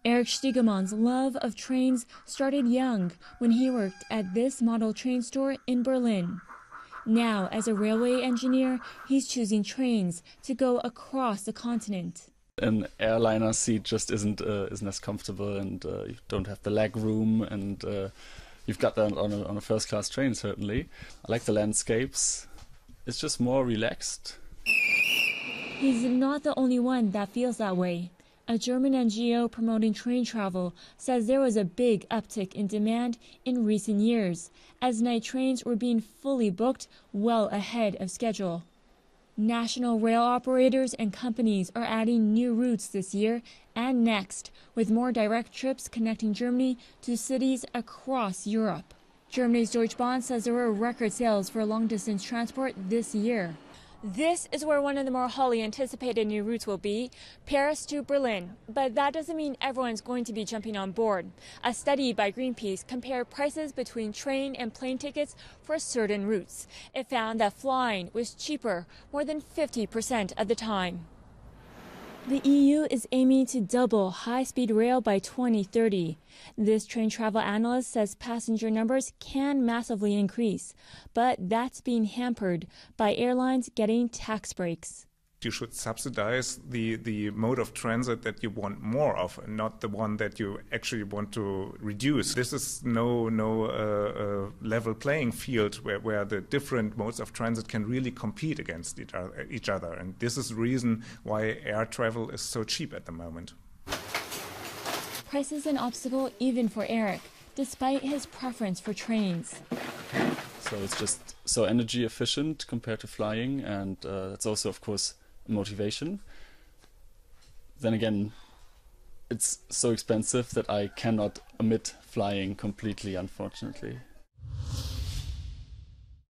Eric Stiegemann's love of trains started young when he worked at this model train store in Berlin. Now, as a railway engineer, he's choosing trains to go across the continent. An airliner seat just isn't as comfortable, and you don't have the leg room, and you've got that on a first-class train, certainly. I like the landscapes. It's just more relaxed. He's not the only one that feels that way. A German NGO promoting train travel says there was a big uptick in demand in recent years, as night trains were being fully booked well ahead of schedule. National rail operators and companies are adding new routes this year and next, with more direct trips connecting Germany to cities across Europe. Germany's Deutsche Bahn says there were record sales for long-distance transport this year. This is where one of the more highly anticipated new routes will be, Paris to Berlin. But that doesn't mean everyone's going to be jumping on board. A study by Greenpeace compared prices between train and plane tickets for certain routes. It found that flying was cheaper more than 50% of the time. The EU is aiming to double high-speed rail by 2030. This train travel analyst says passenger numbers can massively increase, but that's being hampered by airlines getting tax breaks. You should subsidize the mode of transit that you want more of, and not the one that you actually want to reduce. This is no level playing field where the different modes of transit can really compete against each other. And this is the reason why air travel is so cheap at the moment. Price is an obstacle even for Eric, despite his preference for trains. So it's just so energy efficient compared to flying, and that's also, of course, motivation. Then again, it's so expensive that I cannot omit flying completely, unfortunately.